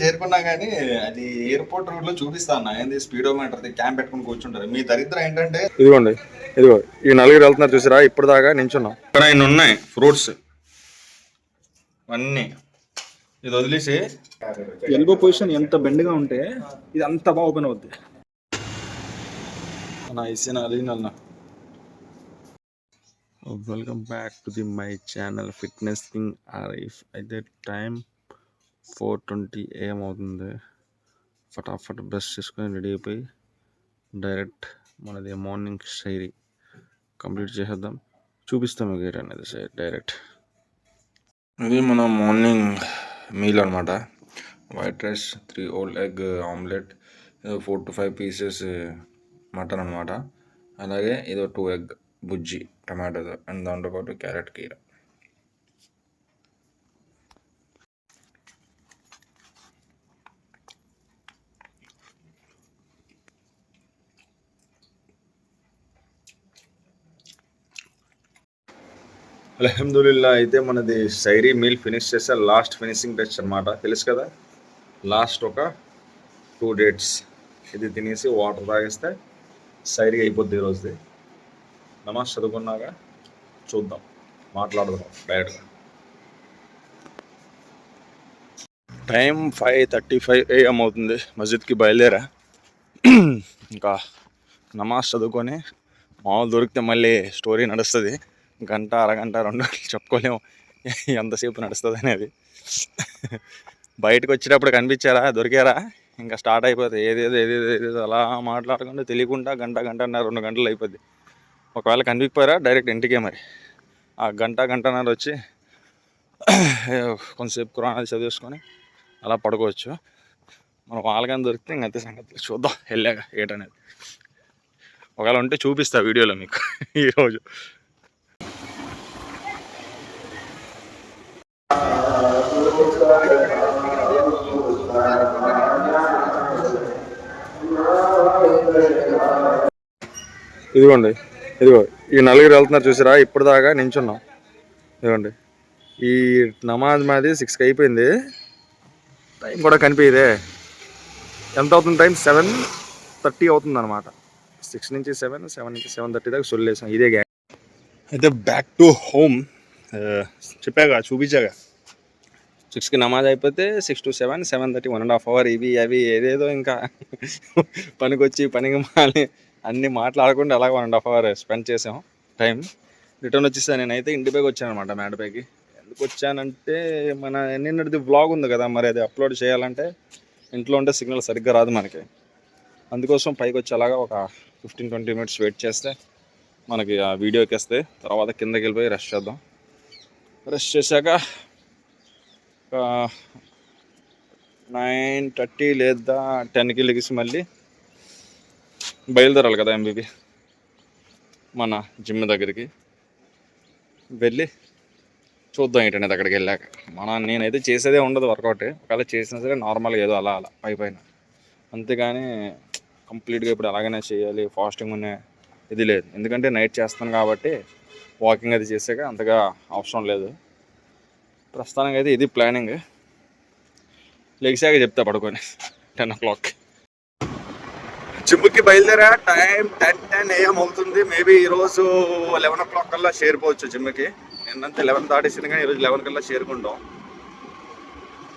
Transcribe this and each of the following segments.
చేరుకున్నా కానీ అది airport road లో చూపిస్తా అన్న ఏంది స్పీడోమీటర్ క్యాంప్ పెట్టుకుని కూర్చుంటారు. మీ దరిద్రం ఏంటంటే ఇదిగోండి, ఇదిగో ఈ నలుగురు వెళ్తున్నారు చూసారా, ఇప్పుడు దాకా నించున్నాం. ఇక్కడ ఇన్ని ఉన్నాయి ఫ్రూట్స్ అన్నీ. ఇది వదిలేసి ఎల్బో పొజిషన్ ఎంత బెండ్గా ఉంటే ఇది అంత బాగా ఓపెన్ అవుద్ది. Welcome back to the my channel fitness king Arif. అయితే టైం 4:20 AM అవుతుంది. ఫటాఫట్ బ్రష్ చేసుకొని రెడీ అయిపోయి డైరెక్ట్ మనది మార్నింగ్ షైరీ కంప్లీట్ చేసేద్దాం. చూపిస్తాం మీకు ఏంటనేది డైరెక్ట్. ఇది మన మార్నింగ్ మీల్ అనమాట. White rice, 3 old egg omelette, 4 to 5 pieces mutton అనమాట. అలాగే ఇదో 2 ఎగ్ బుజ్జి టమాటోతో, అండ్ దాంతోపాటు క్యారెట్ కీర. అల్హమ్దులిల్లా. అయితే మనది సైరీ మీల్ ఫినిష్ చేస్తే లాస్ట్ ఫినిషింగ్ టచ్ అనమాట. తెలుసు కదా, లాస్ట్ ఒక 2 డేట్స్ ఇది తినేసి వాటర్ తాగేస్తే సైరీ అయిపోద్ది ఈరోజుది. నమాజ్ చదువుకున్నాక చూద్దాం, మాట్లాడదాం డైరెక్ట్గా. టైం 5:35 AM అవుతుంది. మస్జిద్కి బయలుదేరా. ఇంకా నమాజ్ చదువుకొని మామూలు దొరికితే మళ్ళీ స్టోరీ నడుస్తుంది. గంట, అరగంట, 2 గంటలు చెప్పుకోలేము ఎంతసేపు నడుస్తుంది అనేది. బయటకు వచ్చేటప్పుడు కనిపించారా, దొరికారా, ఇంకా స్టార్ట్ అయిపోతుంది. ఏదేదో అలా మాట్లాడకుండా తెలియకుండా గంటన్నర 2 గంటలు అయిపోద్ది. ఒకవేళ కనిపించారా డైరెక్ట్ ఇంటికే. మరి ఆ గంటన్నర వచ్చి కొంతసేపు ఖురాన్ అది చదివేసుకొని అలా పడుకోవచ్చు. మనం వాళ్ళకని దొరికితే ఇంక అంతే సంగతి. చూద్దాం వెళ్ళాక ఏటనేది. ఒకవేళ ఉంటే చూపిస్తా వీడియోలో మీకు ఈరోజు. ఇదిగోండి, ఇదిగో ఈ నలుగురు వెళ్తున్నారు చూసారా, ఇప్పుడు దాకా నించున్నాం. ఇదిగోండి, ఈ నమాజ్ మాది 6కి అయిపోయింది. టైం కూడా కనిపించదే. ఎంత అవుతుంది టైం? 7:30 అవుతుంది అనమాట. 6 నుంచి 7, 7 నుంచి 7:30 దాకా సొల్లేసాం. ఇదే గ్యాంగ్. అయితే బ్యాక్ టు హోమ్. చెప్పాగా, చూపించాగా. 6కి నమాజ్ అయిపోతే 6 to 7, 7:30 1.5 hour ఇవి అవి ఏదేదో ఇంకా పనికి మాలి అన్నీ మాట్లాడకుండా అలాగ 1.5 hour స్పెండ్ చేసాం టైం. రిటర్న్ వచ్చేసాను. నేనైతే ఇంటిపైకి వచ్చాను అనమాట, మేడపైకి. ఎందుకు వచ్చానంటే మన నిన్నటిది వ్లాగ్ ఉంది కదా, మరి అది అప్లోడ్ చేయాలంటే ఇంట్లో ఉంటే సిగ్నల్ సరిగ్గా రాదు మనకి. అందుకోసం పైకి వచ్చి అలాగా ఒక 15-20 minutes వెయిట్ చేస్తే మనకి ఆ వీడియో ఎక్కేస్తే తర్వాత కిందకి వెళ్ళిపోయి రెస్ట్ చేద్దాం. రెస్ట్ చేశాక 9:30 లేదా 10కి లెగిసి మళ్ళీ బయలుదేరాలి కదా ఎంబీబీ మన జిమ్ దగ్గరికి వెళ్ళి చూద్దాం ఏంటనేది. అక్కడికి వెళ్ళాక నేనైతే చేసేదే ఉండదు వర్కౌట్. ఒకవేళ చేసినా సరే నార్మల్గా ఏదో అలా పైన, అంతేగాని కంప్లీట్గా ఇప్పుడు అలాగనే చేయాలి ఫాస్టింగ్ ఉన్న ఇది లేదు. ఎందుకంటే నైట్ చేస్తాను కాబట్టి వాకింగ్ అది చేసాక అంతగా అవసరం లేదు. ప్రస్తుతానికి అయితే ఇది ప్లానింగ్. లెగిసాక చెప్తా పడుకొని 10 o'clock. జిమ్కి బయలుదేరా. టైం 10 AM అవుతుంది. మేబీ ఈరోజు 11 o'clock కల్లా చేరిపోవచ్చు జిమ్కి. నిన్నంతా 11 దాటేసింది కానీ ఈరోజు 11 కల్లా చేరుకుంటాం.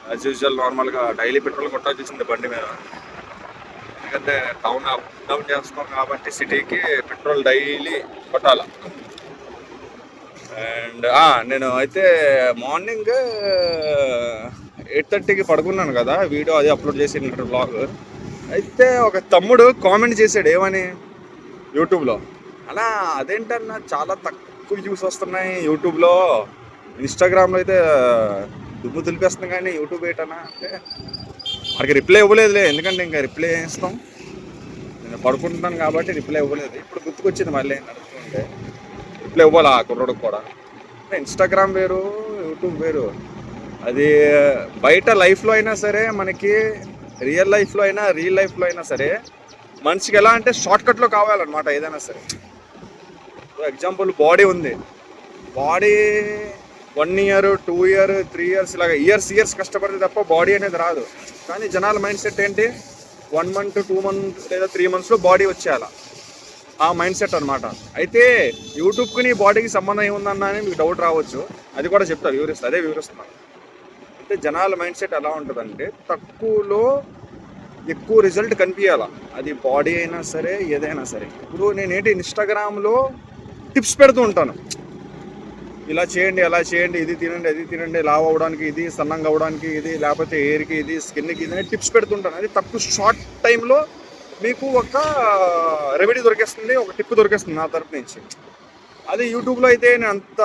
యాజ్ యూజువల్ నార్మల్గా డైలీ పెట్రోల్ కొట్టాల్సింది బండి మీద. ఎందుకంటే టౌన్ అప్ డౌన్ చేస్తాం కాబట్టి సిటీకి పెట్రోల్ డైలీ కొట్టాలి. అండ్ నేను అయితే మార్నింగ్ 8:30కి పడుకున్నాను కదా, వీడియో అది అప్లోడ్ చేసినట్టు బ్లాగ్. అయితే ఒక తమ్ముడు కామెంట్ చేశాడు, ఏమని, యూట్యూబ్లో, అలా అదేంటన్నా చాలా తక్కువ వ్యూస్ వస్తున్నాయి యూట్యూబ్లో, ఇన్స్టాగ్రామ్లో అయితే దుమ్ము దులిపేస్తుంది కానీ యూట్యూబ్ ఏంటన్నా అంటే మనకి రిప్లై ఇవ్వలేదులే. ఎందుకంటే ఇంకా రిప్లై ఇస్తాం, నేను పడుకుంటున్నాను కాబట్టి రిప్లై ఇవ్వలేదు. ఇప్పుడు గుర్తుకొచ్చింది మళ్ళీ నడుస్తుంటే రిప్లై ఇవ్వాలి ఆ కుర్రోడికి కూడా. ఇన్స్టాగ్రామ్ వేరు, యూట్యూబ్ వేరు. అది బయట లైఫ్లో అయినా సరే, మనకి రియల్ లైఫ్లో అయినా సరే మనిషికి ఎలా అంటే షార్ట్కట్లో కావాలన్నమాట ఏదైనా సరే. ఎగ్జాంపుల్ బాడీ ఉంది, బాడీ 1 year, 2 years, 3 years ఇలాగ ఇయర్స్ కష్టపడితే తప్ప బాడీ అనేది రాదు. కానీ జనాల మైండ్ సెట్ ఏంటి, 1 month 2 months లేదా 3 monthsలో బాడీ వచ్చేయాల, ఆ మైండ్ సెట్ అనమాట. అయితే యూట్యూబ్కి నీ బాడీకి సంబంధం ఏముందన్నా అని మీకు డౌట్ రావచ్చు, అది కూడా చెప్తా, అదే వివరిస్తున్నాను. అంటే జనాల మైండ్ సెట్ ఎలా ఉంటుందంటే తక్కువలో ఎక్కువ రిజల్ట్ కనిపించాల, అది బాడీ అయినా సరే ఏదైనా సరే. ఇప్పుడు నేనేంటి ఇన్స్టాగ్రామ్లో టిప్స్ పెడుతూ ఉంటాను, ఇలా చేయండి అలా చేయండి, ఇది తినండి అది తినండి, లావ్ అవ్వడానికి ఇది, సన్నంగా అవ్వడానికి ఇది, లేకపోతే హెయిర్కి ఇది, స్కిన్కి ఇది అని టిప్స్ పెడుతుంటాను. అది తక్కువ షార్ట్ టైంలో మీకు ఒక రెమెడీ దొరికేస్తుంది, ఒక టిప్ దొరికేస్తుంది నా తరపు నుంచి. అదే యూట్యూబ్లో అయితే నేను అంత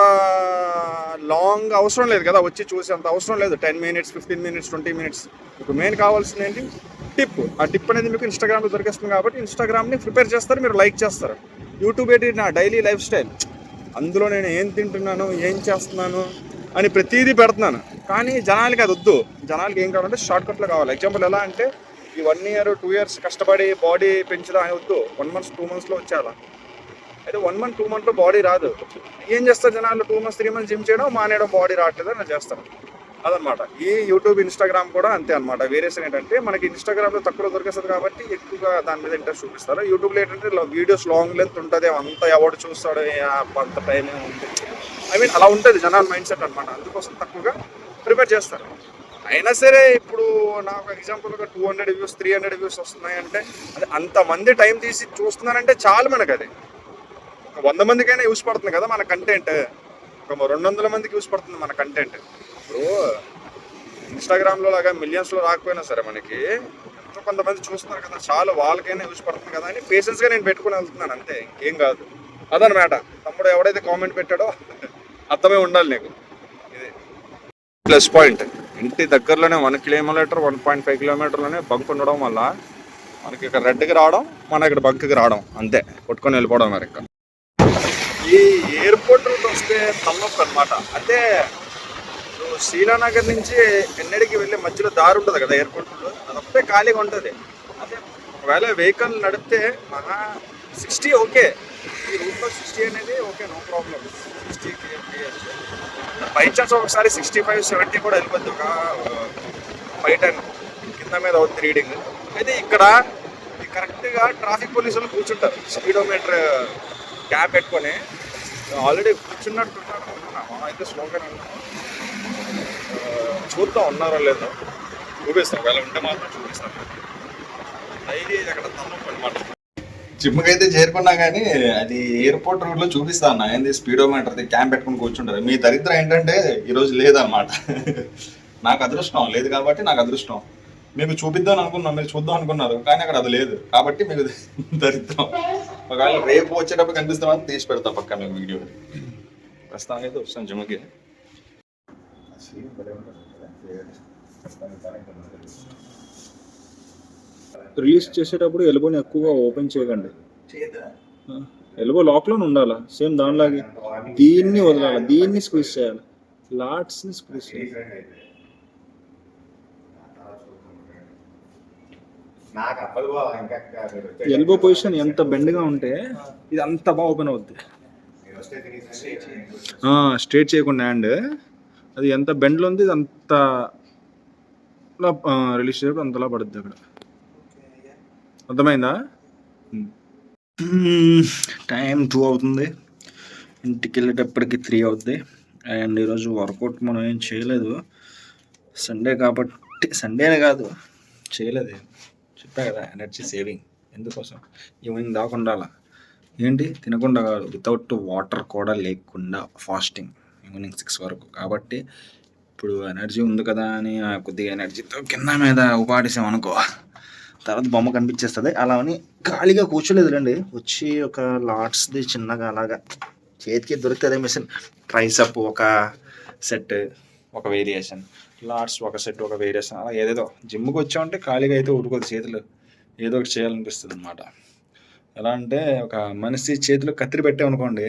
లాంగ్ అవసరం లేదు కదా, వచ్చి చూసి అంత అవసరం లేదు. 10 minutes 15 minutes 20 minutes. ఇప్పుడు మెయిన్ కావాల్సింది ఏంటి, టిప్. ఆ టిప్ అనేది మీకు ఇన్స్టాగ్రామ్లో దొరికేస్తుంది కాబట్టి ఇన్స్టాగ్రామ్ని ప్రిపేర్ చేస్తారు, మీరు లైక్ చేస్తారు. యూట్యూబ్ ఏంటి నా డైలీ లైఫ్ స్టైల్, అందులో నేను ఏం తింటున్నాను ఏం చేస్తున్నాను అని ప్రతిదీ పెడుతున్నాను. కానీ జనాలకి అది వద్దు, జనాలకి ఏం కావాలంటే షార్ట్ కట్లో కావాలి. ఎగ్జాంపుల్ ఎలా అంటే ఈ 1 year 2 years కష్టపడి బాడీ పెంచడం అని వద్దు, 1 month 2 monthsలో వచ్చేయాల. అయితే 1 month 2 monthలో బాడీ రాదు. ఏం చేస్తారు జనాలు, 2 months 3 months జిమ్ చేయడం మానేయడం, బాడీ రావట్లేదు అని చేస్తారు. అదనమాట. ఈ యూట్యూబ్ ఇన్స్టాగ్రామ్ కూడా అంతే అనమాట. వేరియేషన్ ఏంటంటే మనకి ఇన్స్టాగ్రామ్లో తక్కువ దొరికేస్తుంది కాబట్టి ఎక్కువగా దాని మీద ఇంట్రెస్ట్ చూపిస్తారు. యూట్యూబ్లో ఏంటంటే వీడియోస్ లాంగ్ లెంత్ ఉంటుంది, అంత ఎవడు చూస్తాడు, అంత టైం ఉంటుంది, అలా ఉంటుంది జనాల మైండ్ సెట్ అనమాట. అందుకోసం తక్కువగా ప్రిపేర్ చేస్తారు. అయినా సరే ఇప్పుడు నాకు ఎగ్జాంపుల్గా 200 views 300 views వస్తున్నాయంటే అది అంతమంది టైం తీసి చూస్తున్నారంటే చాలు మనకు. అది ఒక 100 మందికైనా యూస్ పడుతుంది కదా మన కంటెంట్, ఒక 200 మందికి యూస్ పడుతుంది మన కంటెంట్. ఇప్పుడు ఇన్స్టాగ్రామ్లో లాగా మిలియన్స్లో రాకపోయినా సరే మనకి ఎంతో కొంతమంది చూస్తున్నారు కదా, చాలు వాళ్ళకైనా యూస్ పడుతుంది కదా అని పేషెన్స్గా నేను పెట్టుకుని వెళ్తున్నాను, అంతే, ఇంకేం కాదు. అదనమాట. తమ్ముడు ఎవడైతే కామెంట్ పెట్టాడో అర్థమే ఉండాలి నీకు. ఇది ప్లస్ పాయింట్. ఇంటి దగ్గరలోనే 1 kilometer 1.5 kilometerలోనే బంక్ ఉండడం వల్ల మనకి ఇక్కడ రెడ్కి రావడం, మన ఇక్కడ బంక్కి రావడం, అంతే, కొట్టుకొని వెళ్ళిపోవడం. మరి ఇక్కడ ఈ ఎయిర్పోర్ట్ రూట్ వస్తే తలనొప్పి అనమాట. అంటే శ్రీలానగర్ నుంచి ఎన్నడికి వెళ్ళే మధ్యలో దారి ఉంటుంది కదా ఎయిర్పోర్ట్లో, అదొక్కటే ఖాళీగా ఉంటుంది. అదే ఒకవేళ వెహికల్ నడిపితే మన 60 ఓకే, ఈ రూట్లో 60 అనేది okay, no problem. 60 by chance ఒకసారి 65 70 కూడా వెళ్ళిపోద్ది, ఒక 5-10 కింద మీద అవుతుంది రీడింగ్. అయితే ఇక్కడ కరెక్ట్గా ట్రాఫిక్ పోలీసులు కూర్చుంటారు, స్పీడోమీటర్ క్యాప్ పెట్టుకొని ఆల్రెడీ కూర్చున్నట్టున్నారు. అయితే స్లోగానే చూద్దాం ఉన్నారో లేదో, చూపిస్తాం, ఒకవేళ ఉంటే మాత్రం చూపిస్తాం. డైలీ అక్కడ తమ్ముడు అనమాట. జిమ్కి అయితే చేరుకున్నా కానీ అది ఎయిర్పోర్ట్ రోడ్లో చూపిస్తా అన్న, ఏంది స్పీడోమీటర్ది క్యాంప్ పెట్టుకుని కూర్చుంటారు. మీ దరిద్రం ఏంటంటే ఈరోజు లేదన్నమాట. నాకు అదృష్టం లేదు కాబట్టి, నాకు అదృష్టం. మీకు చూపిద్దాం అనుకున్నాం, మీరు చూద్దాం అనుకున్నారు, కానీ అక్కడ అది లేదు కాబట్టి మీకు దరిద్రం. ఒకవేళ రేపు వచ్చేటప్పుడు కనిపిస్తామని తీసి పెడతా పక్క మీకు వీడియో. ప్రస్తుతం అయితే వస్తాను జిమ్కి. రిలీజ్ చేసేటప్పుడు ఎల్బోని ఎక్కువగా ఓపెన్ చేయకండి, ఎల్బో లాక్లోనే ఉండాలి. సేమ్ దానిలాగే దీన్ని వదలాలి, దీన్ని స్క్వీజ్ చేయాలి, లాట్స్ని స్క్వీజ్ చేయాలి. ఎల్బో పొజిషన్ ఎంత బెండ్గా ఉంటే ఇది అంత బాగా ఓపెన్ అవుద్ది. స్ట్రేట్ చేయకుండా హ్యాండ్ అది ఎంత బెండ్లో ఉంది, ఇది అంత రిలీజ్ చేయడం అంతలా పడుద్ది అక్కడ. అర్థమైందా? టైం 2 అవుతుంది, ఇంటికి వెళ్ళేటప్పటికి 3 అవుద్ది. అండ్ ఈరోజు వర్కౌట్ మనం ఏం చేయలేదు, సండే కాబట్టి. సండేనే కాదు చేయలేదు, చెప్పా కదా, ఎనర్జీ సేవింగ్. ఎందుకోసం, ఈవినింగ్ దాకా ఉండాలా. ఏంటి తినకుండా కాదు, వితౌట్ వాటర్ కూడా లేకుండా ఫాస్టింగ్ ఈవినింగ్ 6 వరకు. కాబట్టి ఇప్పుడు ఎనర్జీ ఉంది కదా అని కొద్దిగా ఎనర్జీతో కింద మీద ఉపాడిసామనుకో, తర్వాత బొమ్మ కనిపించేస్తుంది. అలా అని ఖాళీగా కూర్చోలేదులేండి, వచ్చి ఒక లాట్స్ది చిన్నగా అలాగా చేతికి దొరుకుతుంది మిషన్. ట్రైసప్ ఒక సెట్ ఒక వేరియేషన్, లాట్స్ ఒక సెట్ ఒక వేరియేషన్, అలా ఏదేదో. జిమ్కి వచ్చామంటే ఖాళీగా అయితే ఊరుకోదు, చేతులు ఏదో ఒకటి చేయాలనిపిస్తుంది అనమాట. ఎలా అంటే ఒక మనిషి చేతిలో కత్తిరి పెట్టామనుకోండి,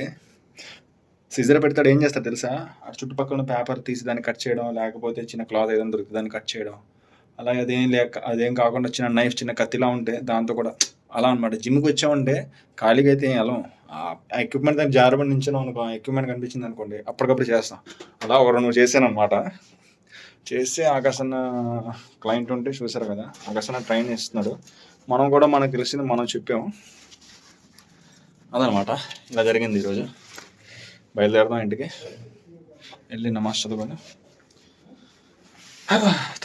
సిజర్ పెడతాడు, ఏం చేస్తాడు తెలుసా, ఆ చుట్టుపక్కల పేపర్ తీసి దాన్ని కట్ చేయడం, లేకపోతే చిన్న క్లాత్ ఏదైనా దొరికితే దాన్ని కట్ చేయడం. అలాగే అదేం కాకుండా చిన్న నైఫ్ చిన్న కత్తిలా ఉంటే దాంతో కూడా అలా అనమాట. జిమ్కి వచ్చామంటే ఖాళీగా అయితే వెళ్ళం. ఆ ఎక్విప్మెంట్ దానికి జారబడి నించున్నాం అనుకో, ఎక్విప్మెంట్ కనిపించింది అనుకోండి, అప్పటికప్పుడు చేస్తాం. అలా ఒక 2 చేశాను అనమాట. చేసి ఆకాశన్న క్లయింట్ ఉంటే చూసారు కదా, ఆకాశన్న ట్రైన్ ఇస్తున్నాడు. మనం కూడా మనకు తెలిసింది మనం చెప్పాము. అదనమాట, ఇలా జరిగింది ఈరోజు. బయలుదేరదాం ఇంటికి, వెళ్ళి నమాజ్ చదువుకొని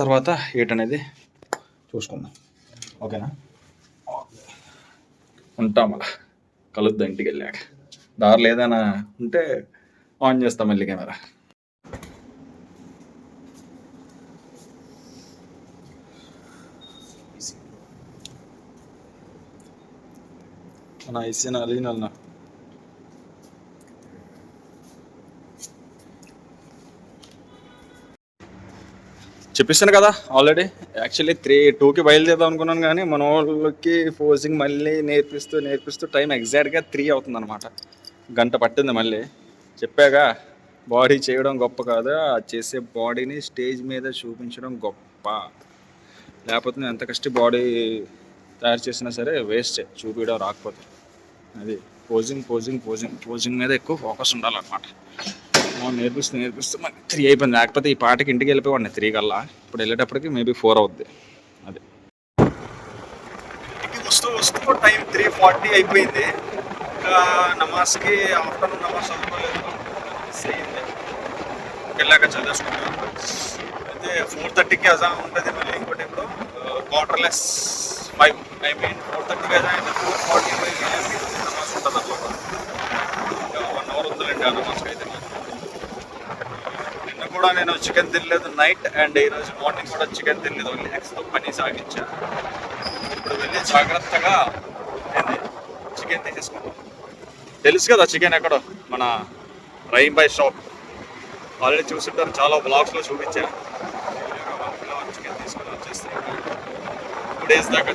తర్వాత ఏటనేది చూసుకుందాం. ఓకేనా? ఉంటాం, అలా కలుద్దాం ఇంటికి వెళ్ళాక. దారిలో ఏదైనా ఉంటే ఆన్ చేస్తాం మళ్ళీ కెమెరా. మన ఐసీనా అలీనల్నా చెప్పిస్తాను కదా ఆల్రెడీ. యాక్చువల్లీ 2కి బయలుదేరదాం అనుకున్నాను, కానీ మన వాళ్ళకి ఫోర్సింగ్ మళ్ళీ నేర్పిస్తూ టైం ఎగ్జాక్ట్గా 3 అవుతుంది అనమాట. గంట పట్టింది మళ్ళీ. చెప్పాగా, బాడీ చేయడం గొప్ప కాదు, ఆ చేసే బాడీని స్టేజ్ మీద చూపించడం గొప్ప. లేకపోతే నేను ఎంత కష్ట బాడీ తయారు చేసినా సరే వేస్ట్, చూపించడం రాకపోతే. అది పోజింగ్ మీద ఎక్కువ ఫోకస్ ఉండాలన్నమాట. నేర్పిస్తూ మరి 3 అయిపోయింది. లేకపోతే ఈ పాటకి ఇంటికి వెళ్ళిపోయాడు 3 కల్లా. ఇప్పుడు వెళ్ళేటప్పటికి మేబీ 4 అవుద్ది. అది ఇంటికి వస్తూ టైం 3:40 అయిపోయింది. ఇంకా నమాజ్కి ఆఫ్టర్నూన్ నమాజ్ చదువుకోలేదు, వెళ్ళాక చదివేసుకుంటాం. అయితే 4:30కి అజాన్ ఉంటుంది. మళ్ళీ ఇంకోటి ఇప్పుడు 4:45 4:30కి అజాన్ అయితే 4:45 నమాజ్ ఉంటుంది అట్లా. 1 అవర్ ఉందిలేండి ఆ నమాజ్కి. అయితే నిన్న కూడా నేను చికెన్ తినలేదు నైట్, అండ్ ఈరోజు మార్నింగ్ కూడా చికెన్ తినలేదు. ఓన్లీ ఎగ్స్తో పని సాగించా. ఇప్పుడు వెళ్ళి జాగ్రత్తగా చికెన్ తీసేసుకుంటాం. తెలుసు కదా చికెన్ ఎక్కడో, మన రహీం భాయ్ షాప్. ఆల్రెడీ చూస్తుంటారు, చాలా బ్లాగ్స్లో చూపించాను. చికెన్ తీసుకొని వచ్చేస్తే 2 days దాకా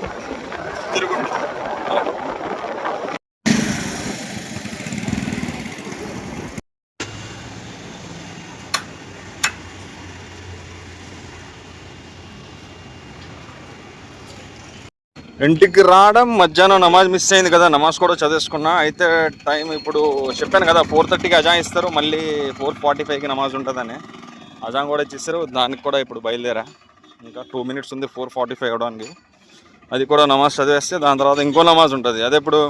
తిరుగుంటుంది. ఇంటికి రావడం మధ్యాహ్నం నమాజ్ మిస్ అయింది కదా, నమాజ్ కూడా చదివేసుకున్నా. అయితే టైం ఇప్పుడు చెప్పాను కదా 4:30కి అజాన్ ఇస్తారు, మళ్ళీ 4:45కి నమాజ్ ఉంటుందని. అజాన్ కూడా ఇచ్చేస్తారు, దానికి కూడా ఇప్పుడు బయలుదేరా. ఇంకా 2 minutes ఉంది 4:45 అవడానికి. అది కూడా నమాజ్ చదివేస్తే దాని తర్వాత ఇంకో నమాజ్ ఉంటుంది. అదే ఇప్పుడు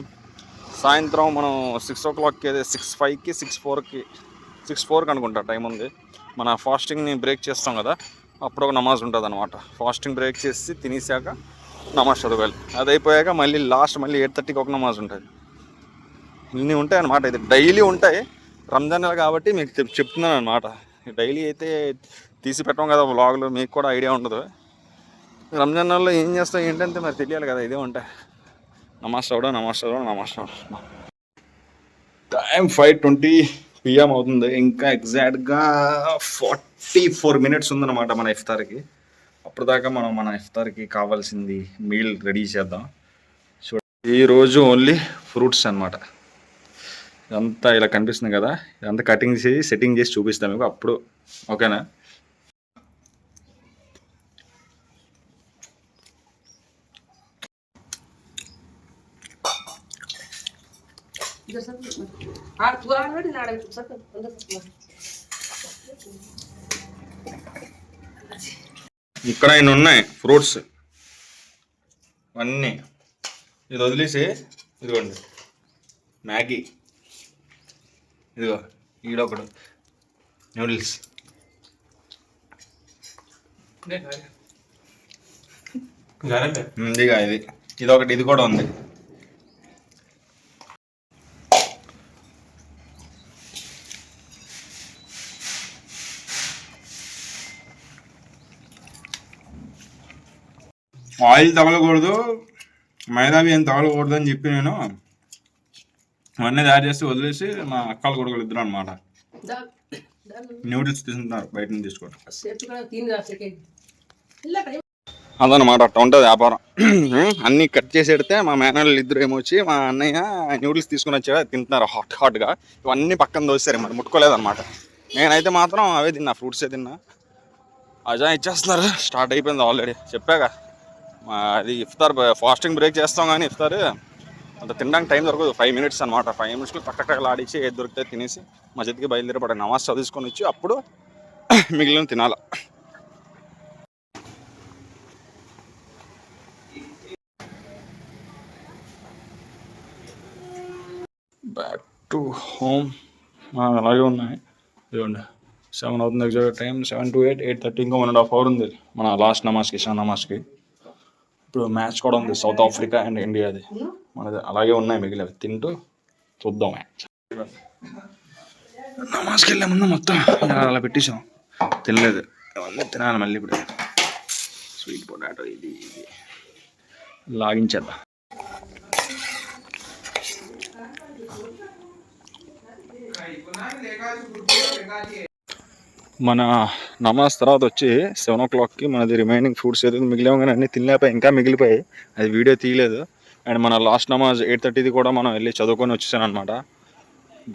సాయంత్రం మనం 6 o'clockకి, 6:05కి 6:04కి అనుకుంటా టైం ఉంది. మన ఫాస్టింగ్ని బ్రేక్ చేస్తాం కదా, అప్పుడు ఒక నమాజ్ ఉంటుంది అనమాట. ఫాస్టింగ్ బ్రేక్ చేసి తినేసాక నమాజ్ చదవాలి. అది అయిపోయాక మళ్ళీ లాస్ట్ 8:30కి ఒక నమాజ్ ఉంటుంది. ఇన్ని ఉంటాయి అన్నమాట. ఇది డైలీ ఉంటాయి. రంజాన్ నెల కాబట్టి మీకు చెప్తున్నాను అనమాట. డైలీ అయితే తీసి పెట్టాం కదా వ్లాగ్లు, మీకు కూడా ఐడియా ఉండదు. రంజాన్ నెలలో ఏం చేస్తాం ఏంటంటే మరి తెలియాలి కదా. ఇదే ఉంటాయి, నమాజ్ చదవడం. టైం 5:20 PM అవుతుంది. ఇంకా ఎగ్జాక్ట్గా 44 minutes ఉందన్నమాట మన ఇఫ్తార్కి. అప్పటిదాకా మనం మన ఇఫ్తార్కి కావాల్సింది మీల్ రెడీ చేద్దాం. ఈరోజు ఓన్లీ ఫ్రూట్స్ అనమాట. ఇదంతా ఇలా కనిపిస్తుంది కదా, ఇదంతా కటింగ్ చేసి సెట్టింగ్ చేసి చూపిస్తాం మీకు అప్పుడు. ఓకేనా? ఇక్కడ ఇన్ని ఉన్నాయి ఫ్రూట్స్ అన్నీ. ఇది వదిలేసి ఇదిగోండి మ్యాగీ, ఇదిగో ఈడొకడు నూడిల్స్, ఇదిగా ఇదొకటి, ఇది కూడా ఉంది. ఆయిల్ తగలకూడదు, మైదావి ఏం తగలకూడదు అని చెప్పి నేను అవన్నీ తయారు చేసి వదిలేసి మా అక్కల కొడుకులు ఇద్దరు అనమాట న్యూడిల్స్ తీసుకుంటారు బయట నుంచి తీసుకోవడం. అదనమాట, అట్లా ఉంటుంది వ్యాపారం. అన్నీ కట్ చేసి పెడితే మా మేనళ్ళు ఇద్దరు ఏమొచ్చి మా అన్నయ్య న్యూడిల్స్ తీసుకుని వచ్చా తింటున్నారు హాట్గా. ఇవన్నీ పక్కన దోసారు, మరి ముట్టుకోలేదన్నమాట. నేనైతే మాత్రం అవే తిన్నా, ఫ్రూట్సే తిన్నా. అజా ఇచ్చేస్తున్నారు, స్టార్ట్ అయిపోయింది ఆల్రెడీ. చెప్పాగా అది ఇఫ్తార్ ఫాస్టింగ్ బ్రేక్ చేస్తాం, కానీ ఇఫ్తార్ అంత తినడానికి టైం దొరకదు. 5 minutes అనమాట. 5 minutesలో టక్కటక్కలు ఆడించి ఏది దొరికితే తినేసి మస్జిద్కి బయలుదేరపడే నమాజ్ చదువుకొని వచ్చి అప్పుడు మిగిలిన తినాలి. Back to home. అలాగే ఉన్నాయి. ఇదిగోండి 7 అవుతుంది ఎగ్జాక్ట్ టైం. 7 to 8, 8:30. ఇంకా 1.5 hour ఉంది మన లాస్ట్ నమాజ్కి, ఇషా నమాజ్కి. ఇప్పుడు మ్యాచ్ కూడా ఉంది, సౌత్ ఆఫ్రికా అండ్ ఇండియాది. మనది అలాగే ఉన్నాయి మిగిలినవి, తింటూ చూద్దాం మ్యాచ్. నమాజ్కి వెళ్ళే ముందు మొత్తం అలా పెట్టేసాం, తినలేదు. అవన్నీ తినాలి మళ్ళీ. ఇప్పుడు స్వీట్ పొటాటో ఇది లాగించేద్దాం. మన నమాజ్ తర్వాత వచ్చి 7 o'clockకి మనది రిమైనింగ్ ఫుడ్స్ ఏదైతే మిగిలిన కానీ అన్నీ తినలేకపోయి, ఇంకా మిగిలిపోయాయి. అది వీడియో తీయలేదు. అండ్ మన లాస్ట్ నమాజ్ 8:30ది కూడా మనం వెళ్ళి చదువుకొని వచ్చేసాను అనమాట.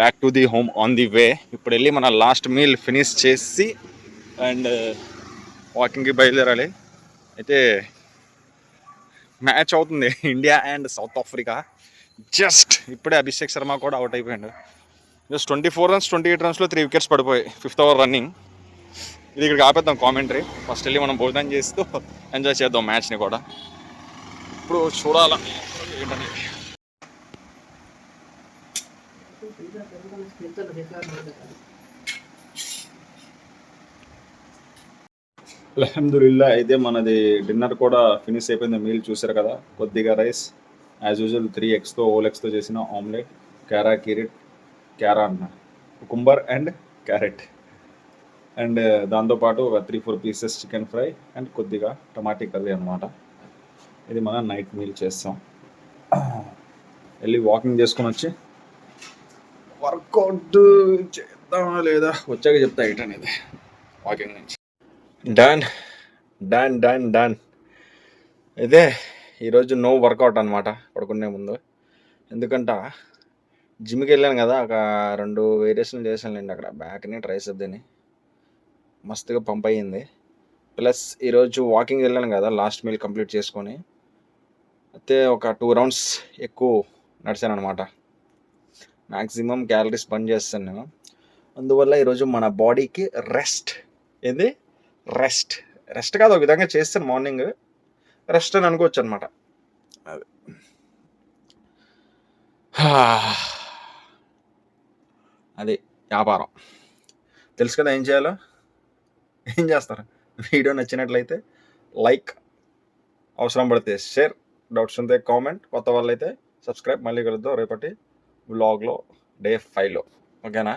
Back to the home on the way. ఇప్పుడు వెళ్ళి మన లాస్ట్ మీల్ ఫినిష్ చేసి అండ్ వాకింగ్కి బయలుదేరాలి. అయితే మ్యాచ్ అవుతుంది India and south Africa. Just ఇప్పుడే అభిషేక్ శర్మ కూడా అవుట్ అయిపోయాడు. జస్ట్ 24 runs 28 runsలో 3 wickets పడిపోయాయి. 5th over running. ఇది ఇక్కడికి ఆపేద్దాం కామెంటరీ. ఫస్ట్ వెళ్ళి మనం భోజనం చేస్తూ ఎంజాయ్ చేద్దాం మ్యాచ్ని కూడా. ఇప్పుడు చూడాలా ఏంటని. అల్హమ్దులిల్లా. అయితే మనది డిన్నర్ కూడా ఫినిష్ అయిపోయింది. మీల్ చూసారు కదా, కొద్దిగా రైస్ యాజ్ యూజువల్, 3 eggsతో ఓల్ ఎగ్స్తో చేసిన ఆమ్లెట్, క్యారా అన్న కుకుంబర్ అండ్ క్యారెట్, అండ్ దాంతోపాటు ఒక 3-4 pieces చికెన్ ఫ్రై అండ్ కొద్దిగా టమాటా కర్రీ అనమాట. ఇది మనం నైట్ మీల్ చేస్తాం. వెళ్ళి వాకింగ్ చేసుకొని వచ్చి వర్కౌట్ చేద్దామా లేదా వచ్చాక చెప్తా ఏంటనేది వాకింగ్ నుంచి. డన్. అయితే ఈరోజు నో వర్కౌట్ అనమాట పడుకునే ముందు. ఎందుకంటే జిమ్కి వెళ్ళాను కదా, ఒక 2 వేరియేషన్లు చేశానులేండి అక్కడ, బ్యాక్ని ట్రైసెప్ని. మస్తుగా పంప్ అయ్యింది. ప్లస్ ఈరోజు వాకింగ్ వెళ్ళాను కదా లాస్ట్ మీల్ కంప్లీట్ చేసుకొని, అయితే ఒక 2 rounds ఎక్కువ నడిచాను అనమాట. మ్యాక్సిమం క్యాలరీస్ బర్న్ చేస్తాను నేను. అందువల్ల ఈరోజు మన బాడీకి రెస్ట్ కాదు, ఒక విధంగా చేస్తాను. మార్నింగ్ రెస్ట్ అని అనుకోవచ్చు అనమాట. అది వ్యాపారం. తెలుసు కదా ఏం చేయాలో. ఏం చేస్తారు? వీడియో నచ్చినట్లయితే లైక్, అవసరం పడితే షేర్, డౌట్స్ ఉంటే కామెంట్, కొత్త వాళ్ళైతే సబ్స్క్రైబ్. మళ్ళీ కలుద్దాం రేపటి వ్లాగ్లో, Day 5లో. ఓకేనా?